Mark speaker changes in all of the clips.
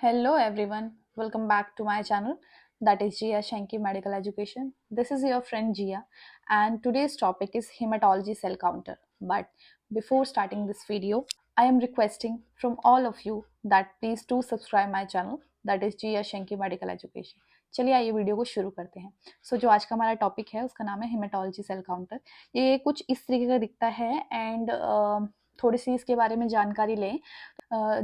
Speaker 1: Hello everyone, welcome back to my channel, that is Jia Shanky Medical Education. This is your friend Jia and today's topic is hematology cell counter. But before starting this video, I am requesting from all of you that please do subscribe my channel, that is Jia Shanky Medical Education. चलिए आइए video को शुरू करते हैं। जो आज का हमारा टॉपिक है उसका नाम है हेमाटोलॉजी सेल काउंटर। ये कुछ इस तरीके का दिखता है एंड थोड़ी सी इसके बारे में जानकारी लें।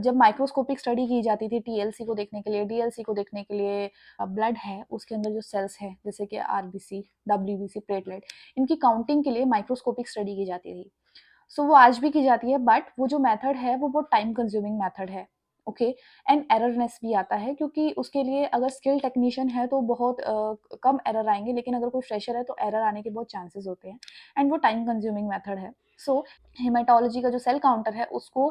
Speaker 1: जब माइक्रोस्कोपिक स्टडी की जाती थी टीएलसी को देखने के लिए, डीएलसी को देखने के लिए, ब्लड है उसके अंदर जो सेल्स है जैसे कि आरबीसी, डब्ल्यूबीसी, प्लेटलेट, इनकी काउंटिंग के लिए माइक्रोस्कोपिक स्टडी की जाती थी। वो आज भी की जाती है, बट वो जो मेथड है वो बहुत टाइम कंज्यूमिंग मेथड है। ओके, एंड एररनेस भी आता है क्योंकि उसके लिए अगर स्किल टेक्नीशियन है तो बहुत कम एरर आएंगे, लेकिन अगर कोई फ्रेशर है तो एरर आने के बहुत चांसेस होते हैं एंड वो टाइम कंज्यूमिंग मेथड है। हेमाटोलॉजी का जो सेल काउंटर है उसको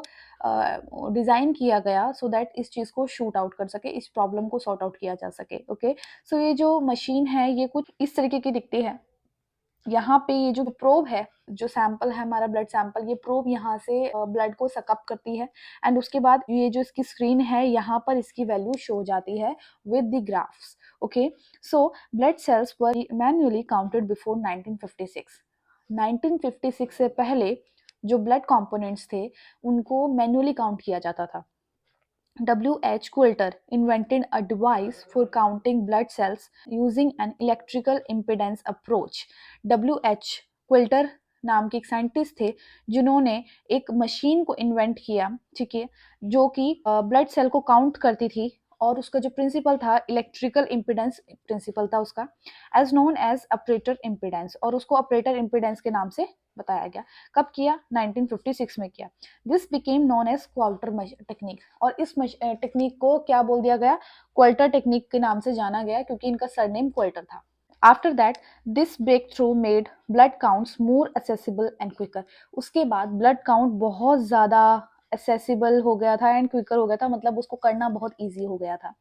Speaker 1: डिज़ाइन किया गया सो दैट इस चीज़ को शूट आउट कर सके, इस प्रॉब्लम को सॉर्ट आउट किया जा सके। ओके, ये जो मशीन है ये कुछ इस तरीके की दिखती है। यहाँ पे ये जो प्रोब है, जो सैंपल है हमारा ब्लड सैंपल, ये प्रोब यहाँ से ब्लड को सकअप करती है एंड उसके बाद ये जो इसकी स्क्रीन है यहाँ पर इसकी वैल्यू शो हो जाती है with the graphs. Okay, blood cells were manually counted before 1956। 1956 से पहले जो ब्लड कंपोनेंट्स थे उनको मैन्युअली काउंट किया जाता था। W.H. Quilter invented a device for counting blood cells using an electrical impedance approach. W.H. Quilter नाम के एक साइंटिस्ट थे जिन्होंने एक मशीन को इन्वेंट किया, ठीक है, जो कि ब्लड सेल को काउंट करती थी और उसका जो प्रिंसिपल था इलेक्ट्रिकल इम्पिडेंस प्रिंसिपल था उसका, as known as operator impedance, और उसको ऑपरेटर इम्पिडेंस के नाम से बताया गया। कब किया? 1956 में किया। This became known as Coulter technique, और इस टेक्निक को क्या बोल दिया गया? क्वाल्टर टेक्निक के नाम से जाना गया क्योंकि इनका सरनेम क्वाल्टर था। After that this breakthrough made blood counts more accessible and quicker. उसके बाद ब्लड काउंट बहुत ज़्यादा एक्सेसिबल हो गया था एंड क्विकर हो गया था, मतलब उसको करना बहुत ईजी हो गया था।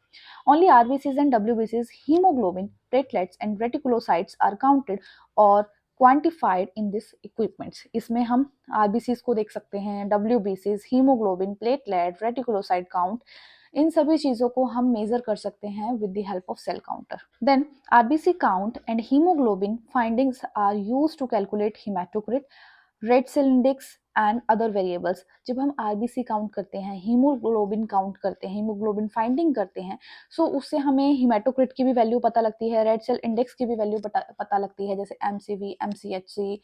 Speaker 1: ओनली आरबीसीज एंड डब्ल्यूबीसीज, haemoglobin, platelets and reticulocytes are counted और क्वांटिफाइड इन दिस इक्विपमेंट्स। इसमें हम आरबीसीज को देख सकते हैं, डब्ल्यूबीसीज, हीमोग्लोबिन, प्लेटलेट, रेटिकुलोसाइट काउंट, इन सभी चीज़ों को हम मेजर कर सकते हैं with the help of cell counter. Then RBC count and haemoglobin findings are used to calculate haematocrit, red cell index and other variables. जब हम आरबीसी काउंट करते हैं, हीमोग्लोबिन काउंट करते हैं, हीमोग्लोबिन फाइंडिंग करते हैं, उससे हमें हीमाटोक्रिट की भी वैल्यू पता लगती है, रेड सेल इंडेक्स की भी वैल्यू पता लगती है, जैसे MCV, MCHC,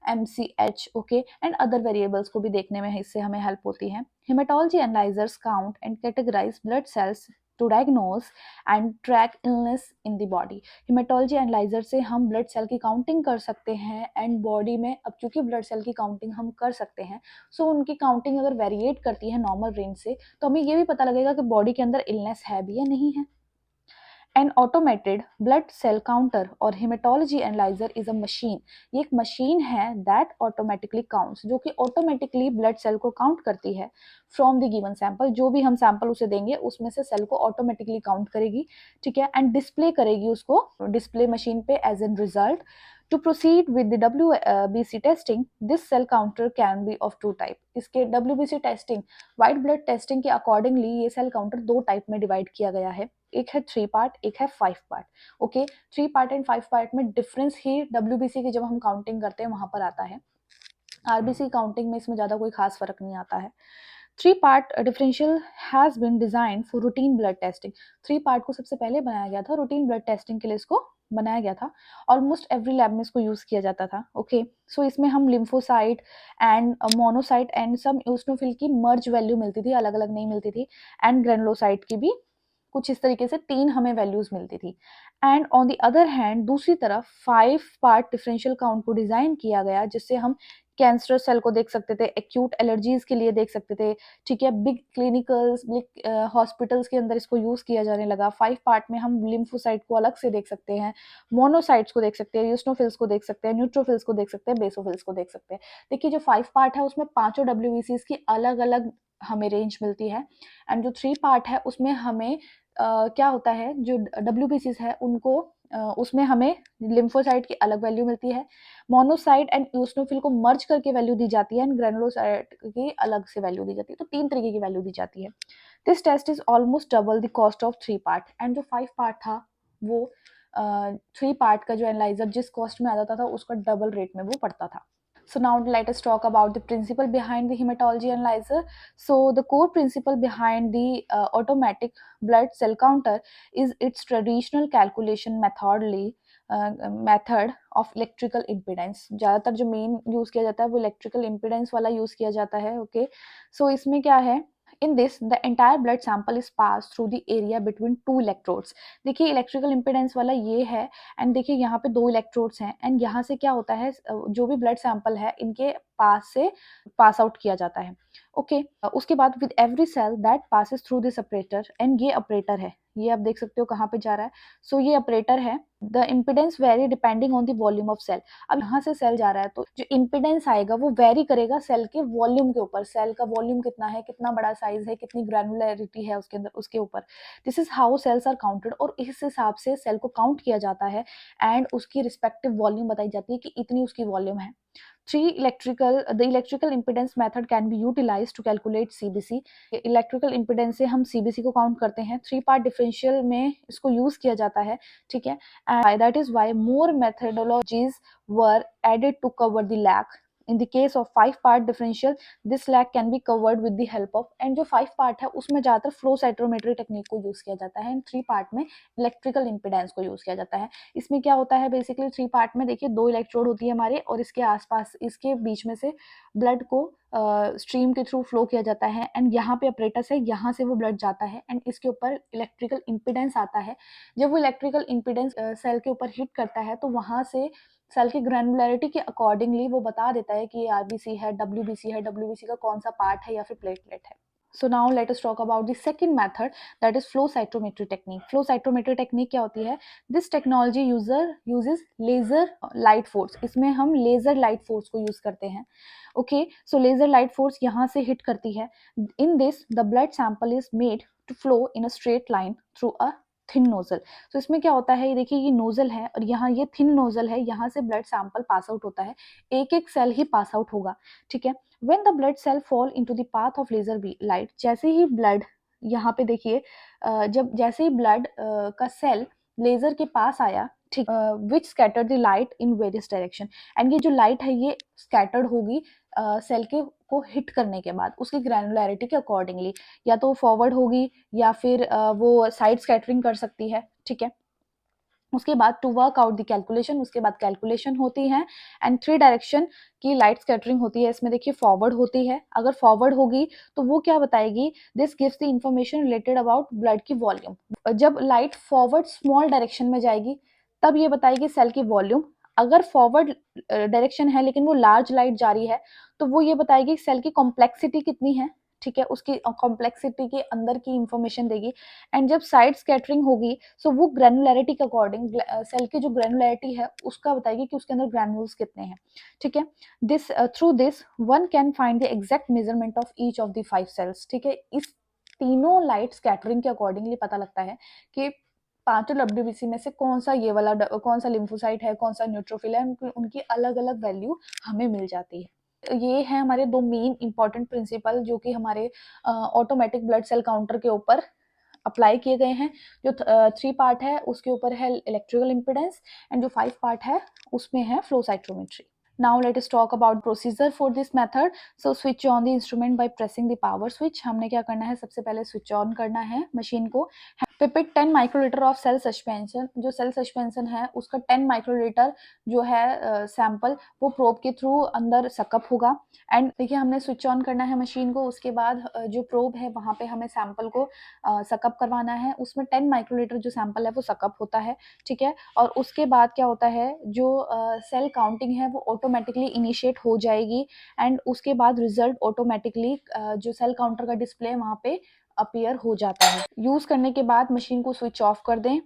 Speaker 1: MCH, okay, and other variables को भी देखने में इससे हमें हेल्प होती है। Haematology analysers count and categorise blood cells to diagnose and track illness in the body. Haematology analyser से हम ब्लड सेल की काउंटिंग कर सकते हैं एंड बॉडी में, अब क्योंकि ब्लड सेल की काउंटिंग हम कर सकते हैं, उनकी काउंटिंग अगर वेरिएट करती है नॉर्मल रेंज से तो हमें ये भी पता लगेगा कि बॉडी के अंदर इलनेस है भी या नहीं है। An automated blood cell counter और hematology analyzer is a machine, ये एक मशीन है that automatically counts, जो कि ऑटोमेटिकली ब्लड सेल को काउंट करती है फ्रॉम द गिवन सैंपल। जो भी हम सैंपल उसे देंगे उसमें से सेल को ऑटोमेटिकली काउंट करेगी, ठीक है, एंड डिस्प्ले करेगी उसको डिस्प्ले मशीन पे as an result. To proceed with the WBC testing, this cell counter can be of two type. इसके WBC testing, white blood testing के अकॉर्डिंगली ये सेल काउंटर दो टाइप में डिवाइड किया गया है। एक है 3 पार्ट, एक है 5 part. Okay, 3 part and 5 part में डिफरेंस ही WBC की जब हम काउंटिंग करते हैं वहां पर आता है। आरबीसी काउंटिंग में इसमें ज़्यादा कोई खास फर्क नहीं आता है। 3 part differential has been design for routine blood testing. 3 part को सबसे पहले बनाया गया था रूटीन ब्लड टेस्टिंग के लिए, इसको बनाया गया था। ऑलमोस्ट एवरी लैब में इसको यूज़ किया जाता था। ओके, इसमें हम lymphocyte and monocyte and some eosinophil की मर्ज वैल्यू मिलती थी, अलग अलग नहीं मिलती थी, एंड ग्रेनुलोसाइट की भी कुछ इस तरीके से 3 हमें वैल्यूज मिलती थी। And on the other hand दूसरी तरफ 5 पार्ट डिफरेंशियल काउंट को डिजाइन किया गया जिससे हम कैंसर सेल को देख सकते थे, एक्यूट एलर्जीज के लिए देख सकते थे, ठीक है, बिग क्लिनिकल्स, बिग हॉस्पिटल्स के अंदर इसको यूज किया जाने लगा। 5 पार्ट में हम लिम्फोसाइट को अलग से देख सकते हैं, मोनोसाइट्स को देख सकते हैं, यूस्नोफिल्स को देख सकते हैं, न्यूट्रोफिल्स को देख सकते हैं, बेसोफिल्स को देख सकते हैं। देखिए जो 5 पार्ट है उसमें पांचों डब्ल्यूबीसीज की अलग अलग हमें रेंज मिलती है, एंड जो 3 पार्ट है उसमें हमें क्या होता है, जो डब्ल्यूबीसीज है उनको उसमें हमें लिम्फोसाइट की अलग वैल्यू मिलती है, मोनोसाइट एंड यूस्नोफिल को मर्ज करके वैल्यू दी जाती है, एंड ग्रेनुलोसाइट की अलग से वैल्यू दी जाती है। तो 3 तरीके की वैल्यू दी जाती है। This test is almost double the cost of 3 part, and जो 5 पार्ट था वो 3 पार्ट का जो एनालाइजर जिस कॉस्ट में आ जाता था उसका डबल रेट में वो पड़ता था. So now let us talk about the principle behind the hematology analyzer. So the core principle behind the automatic blood cell counter is its traditional calculation method of electrical impedance. ज़्यादातर जो main use किया जाता है वो electrical impedance वाला use किया जाता है. ओके, सो इसमें क्या है, in this the entire blood sample is passed through the area between two electrodes. देखिए इलेक्ट्रिकल इम्पिडेंस वाला ये है, एंड देखिए यहाँ पे 2 इलेक्ट्रोड्स हैं, एंड यहाँ से क्या होता है, जो भी ब्लड सैंपल है इनके पास से पास आउट किया जाता है. ओके, उसके बाद with every cell that passes through this operator, and ये ऑपरेटर है, ये आप देख सकते हो कहाँ पे जा रहा है. सो ये ऑपरेटर है. The impedance vary depending on the volume of cell. अब यहाँ से सेल जा रहा है तो जो इम्पिडेंस आएगा वो वेरी करेगा सेल के वॉल्यूम के ऊपर. सेल का वॉल्यूम कितना है, कितना बड़ा साइज है, कितनी ग्रैनुलरिटी है उसके अंदर, उसके ऊपर. This is how cells are counted, और इस हिसाब से सेल को काउंट किया जाता है एंड उसकी रिस्पेक्टिव वॉल्यूम बताई जाती है कि इतनी उसकी वॉल्यूम है. The electrical impedance method can be utilized to calculate CBC. Electrical impedance से हम CBC को काउंट करते हैं. 3 पार्ट डिफरेंशियल में इसको यूज किया जाता है. ठीक है, and that is why more methodologies were added to cover the lack. In the case of 5 part differential, this lag can be covered with the help of, and जो 5 part है उसमें ज़्यादातर फ्लो साइटोमेट्री टेक्निक को use किया जाता है, and 3 part में electrical impedance को यूज़ किया जाता है. इसमें क्या होता है बेसिकली, 3 पार्ट में देखिए 2 इलेक्ट्रोड होती है हमारे, और इसके आसपास इसके बीच में से ब्लड को स्ट्रीम के थ्रू फ्लो किया जाता है, एंड यहाँ पे अपरेटस है, यहाँ से वो ब्लड जाता है, एंड इसके ऊपर इलेक्ट्रिकल इम्पिडेंस आता है. जब वो इलेक्ट्रिकल इम्पिडेंस सेल के ऊपर हिट करता है तो वहाँ से सेल की ग्रैनुलैरिटी के अकॉर्डिंगली वो बता देता है कि ये आरबीसी है, डब्ल्यूबीसी है, डब्ल्यूबीसी का कौन सा पार्ट है या फिर प्लेटलेट है. So now let us talk about the second method, that is flow cytometry technique. Flow cytometry technique क्या होती है? This technology uses laser light force. इसमें हम laser light force को use करते हैं. Okay, so laser light force यहाँ से hit करती है. In this, the blood sample is made to flow in a straight line through a thin nozzle. तो इसमें क्या होता है, ये देखिए ये नोजल है और यहाँ ये थिन नोजल है, यहाँ से ब्लड सैंपल पास आउट होता है. एक एक सेल ही पास आउट होगा. ठीक है, when the blood cell fall into the path of laser light, जैसे ही ब्लड यहाँ पे देखिए जब जैसे ही ब्लड का सेल लेजर के पास आया, ठीक, which scatter the light in various direction, and ये जो लाइट है ये स्कैटर्ड होगी सेल के को हिट करने के बाद उसकी ग्रैनुलैरिटी के अकॉर्डिंगली, या तो फॉरवर्ड होगी या फिर वो साइड स्कैटरिंग कर सकती है. ठीक है, उसके बाद to work out the calculation, उसके बाद कैलकुलेशन होती है, एंड 3 डायरेक्शन की लाइट स्कैटरिंग होती है. इसमें देखिए फॉरवर्ड होती है, अगर फॉरवर्ड होगी तो वो क्या बताएगी, this gives the information related about blood की वॉल्यूम. जब लाइट फॉरवर्ड स्मॉल डायरेक्शन में जाएगी तब ये बताएगी सेल की वॉल्यूम. अगर फॉरवर्ड डायरेक्शन है लेकिन वो लार्ज लाइट जा रही है तो वो ये बताएगी सेल की कॉम्प्लेक्सिटी कितनी है. ठीक है, उसकी कॉम्प्लेक्सिटी के अंदर की इंफॉर्मेशन देगी. एंड जब साइड स्कैटरिंग होगी सो वो ग्रैनुलैरिटी के अकॉर्डिंग सेल की जो ग्रैनुलैरिटी है उसका बताएगी कि उसके अंदर ग्रैनुल्स कितने हैं. ठीक है, this through this one can find the exact measurement of each of the 5 cells. ठीक है, इस तीनों लाइट स्कैटरिंग के अकॉर्डिंगली पता लगता है कि 5 डब्ल्यूबीसी में से कौन सा ये वाला कौन सा लिम्फोसाइट है, कौन सा न्यूट्रोफिल है, उनकी अलग अलग वैल्यू हमें मिल जाती है. ये है हमारे 2 मेन इंपॉर्टेंट प्रिंसिपल जो कि हमारे ऑटोमेटिक ब्लड सेल काउंटर के ऊपर अप्लाई किए गए हैं. जो 3 पार्ट है उसके ऊपर है इलेक्ट्रिकल इम्पिडेंस, एंड जो 5 पार्ट है उसमें है flow cytometry. Now let us talk about procedure for this method. So switch on the instrument by pressing the power switch. हमने क्या करना है, सबसे पहले स्विच ऑन करना है मशीन को. Pipette 10 microlitre of cell suspension, जो सेल सस्पेंशन है उसका 10 माइक्रोलीटर जो है सैंपल वो प्रोब के थ्रू अंदर सकअप होगा. एंड देखिए हमने स्विच ऑन करना है मशीन को, उसके बाद जो प्रोब है वहाँ पे हमें सैंपल को सकअप करवाना है. उसमें 10 माइक्रोलीटर जो सैंपल है वो सकअप होता है. ठीक है, और उसके बाद क्या होता है, जो सेल काउंटिंग है वो ऑटोमेटिकली इनिशिएट हो जाएगी, एंड उसके बाद रिजल्ट ऑटोमेटिकली जो सेल काउंटर का डिस्प्ले है वहाँ पे अपीयर हो जाता है. यूज करने के बाद मशीन को स्विच ऑफ कर दें.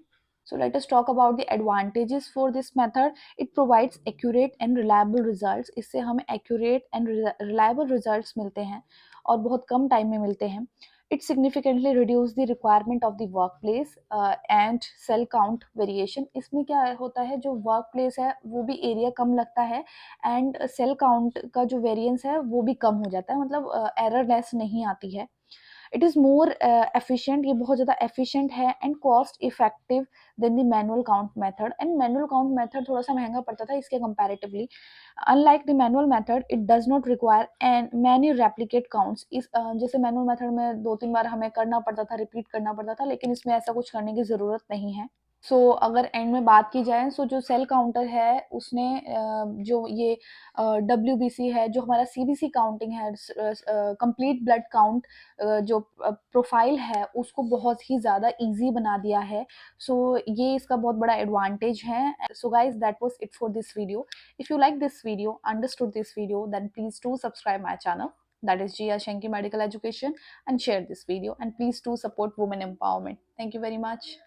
Speaker 1: So let us talk about the advantages for this method. It provides accurate and reliable results. इससे हमें accurate and reliable results मिलते हैं और बहुत कम टाइम में मिलते हैं. It significantly reduce the requirement of the workplace and cell count variation. इसमें क्या होता है, जो workplace है वो भी एरिया कम लगता है, एंड सेल काउंट का जो वेरिएंस है वो भी कम हो जाता है, मतलब एरर लेस नहीं आती है. इट इज़ मोर एफिशिएंट, ये बहुत ज़्यादा एफिशिएंट है and cost effective than the manual count method. And manual count method थोड़ा सा महंगा पड़ता था इसके comparatively. Unlike the manual method it does not require and many replicate counts. इस जैसे मैनुअल मेथड में 2-3 बार हमें करना पड़ता था, रिपीट करना पड़ता था, लेकिन इसमें ऐसा कुछ करने की ज़रूरत नहीं है। सो अगर एंड में बात की जाए, सो जो सेल काउंटर है उसने जो ये डब्ल्यू है, जो हमारा CBC काउंटिंग है, कंप्लीट ब्लड काउंट जो प्रोफाइल है उसको बहुत ही ज़्यादा इजी बना दिया है। सो ये इसका बहुत बड़ा एडवांटेज है। So guys, that was it for this video. If you like this video, understood this video, then please do subscribe my channel, that is Jia Shanki Medical Education, and share this video, and please do support women empowerment. Thank you very much.